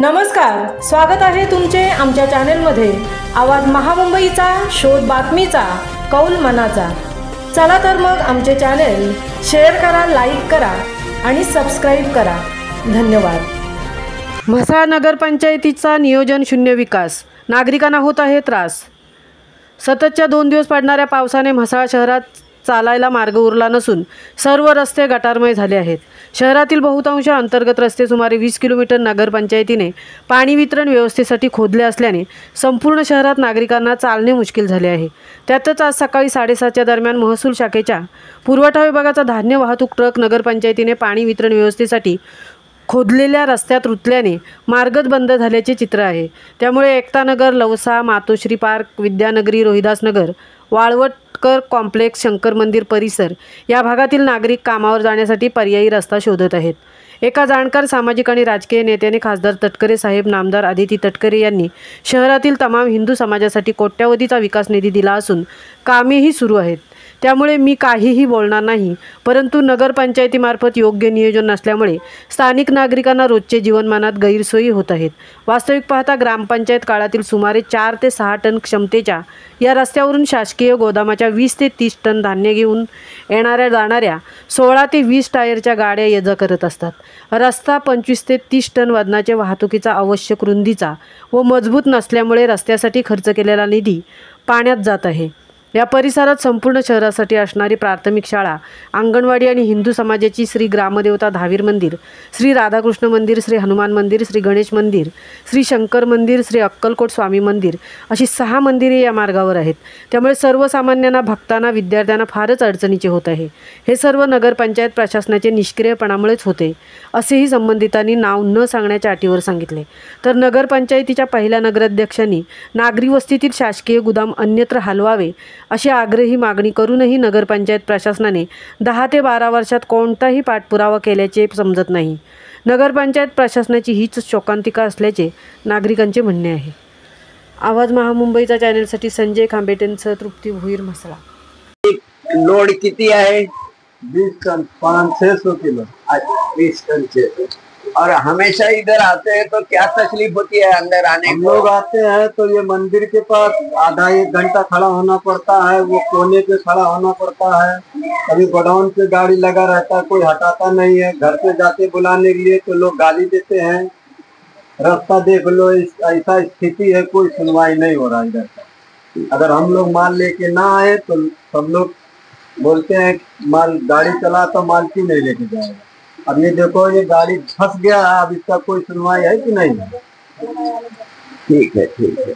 नमस्कार, स्वागत आहे तुमचे आमच्या चॅनेलमध्ये। आवाज महामुंबईचा, शोध बातमीचा, कौल मनाचा। चला तर मग आमचे चॅनेल शेअर करा, लाईक करा आणि सबस्क्राइब करा। धन्यवाद। म्हसळा नगरपंचायतीचा नियोजन शून्य विकास, नागरिकांना होत आहे त्रास। सततच्या 2 दिवस पडणाऱ्या पावसाने म्हसळा शहरात चालायला मार्ग उरला नसून सर्व रस्ते गटारमय झाले आहेत। शहरातील बहुतांश अंतर्गत रस्ते सुमारे 20 किलोमीटर नगरपंचायतीने पाणी वितरण व्यवस्थेसाठी खोदले असल्याने संपूर्ण शहरात नागरिकांना चालणे मुश्किल झाले आहे। त्यातच आज सकाळी 7:30च्या दरम्यान महसूल शाखेच्या पुरवठा विभागाचा धान्य वाहतूक ट्रक नगरपंचायतीने पाणी वितरण व्यवस्थेसाठी खोदलेल्या रस्त्यात रुतल्याने मार्गच बंद झाल्याचे चित्र आहे। त्यामुळे एकतानगर, लवसा, मातोश्री पार्क, विद्यानगरी, रोहिदासनगर, वाळवटकर कॉम्प्लेक्स, शंकर मंदिर परिसर या भागातील नागरिक कामावर जाण्यासाठी पर्यायी रस्ता शोधत आहेत। एका जाणकार सामाजिक आणि राजकीय नेत्याने खासदार तटकरे साहेब, नामदार आदिती तटकरे यांनी शहरातील तमाम हिंदू समाजासाठी कोट्यावधीचा विकास निधी दिला असून कामेही सुरू आहेत। त्यामुळे मी काहीही बोलणार नाही, परंतु नगरपंचायतीमार्फत योग्य नियोजन नसल्यामुळे स्थानिक नागरिकांना रोजचे जीवनमानात गैरसोयी होत आहेत। वास्तविक पाहता ग्रामपंचायत काळातील सुमारे 4 ते 6 टन क्षमतेच्या या रस्त्यावरून शासकीय गोदामाच्या 20 ते 30 टन धान्य घेऊन येणाऱ्या जाणाऱ्या 16 ते 20 टायरच्या गाड्या ये-जा करत असतात। रस्ता 25 ते 30 टन वजनाच्या वाहतुकीचा आवश्यक रुंदीचा व मजबूत नसल्यामुळे रस्त्यासाठी खर्च केलेला निधी पाण्यात जात आहे। या परिसरात संपूर्ण शहरासाठी असणारी प्राथमिक शाळा, अंगणवाडी आणि हिंदू समाजाची श्री ग्रामदेवता धावीर मंदिर, श्री राधाकृष्ण मंदिर, श्री हनुमान मंदिर, श्री गणेश मंदिर, श्री शंकर मंदिर, श्री अक्कलकोट स्वामी मंदिर अशी 6 मंदिरे या मार्गावर आहेत। त्यामुळे सर्वसामान्यांना, भक्तांना, विद्यार्थ्यांना फारच अडचणीचे होत आहे। हे सर्व नगरपंचायत प्रशासनाचे निष्क्रियपणामुळेच होते, असेही संबंधितांनी नाव न सांगण्याच्या अटीवर सांगितले। तर नगरपंचायतीच्या पहिल्या नगराध्यक्षांनी नागरी वस्तीतील शासकीय गोदाम अन्यत्र हलवावे अशी आग्रही मागणी करूनही नगरपंचायत प्रशासनाने 10 ते 12 वर्षात कोणताही पाठपुरावा केल्याचे समजत नाही। नगरपंचायत प्रशासनाची हीच शोकांतिका असल्याचे नागरिकांचे म्हणणे आहे। आवाज महामुंबईचा चॅनलसाठी संजय खांबेटेंसह तृप्ती भोईर, म्हसळा। लोड किती आहे? 20 टन, 500-600 किलो। 20 टन से। और हमेशा इधर आते हैं तो क्या तकलीफ होती है अंदर आने हम को? लोग आते हैं तो ये मंदिर के पास आधा 1 घंटा खड़ा होना पड़ता है, वो कोने पे खड़ा होना पड़ता है। कभी गोडाउन पे गाड़ी लगा रहता है, कोई हटाता नहीं है। घर पे जाते बुलाने के लिए तो लोग गाली देते हैं। रास्ता देख लो, ऐसा स्थिति है, कोई सुनवाई नहीं हो रहा इधर। अगर हम लोग माल लेके ना आए तो सब लोग बोलते हैं माल गाड़ी चला तो माल क्यों नहीं लेके जाएगा। अब ये देखो, ये गाड़ी फंस गया, अब इसका कोई सुनवाई है कि नहीं? ठीक है, ठीक है।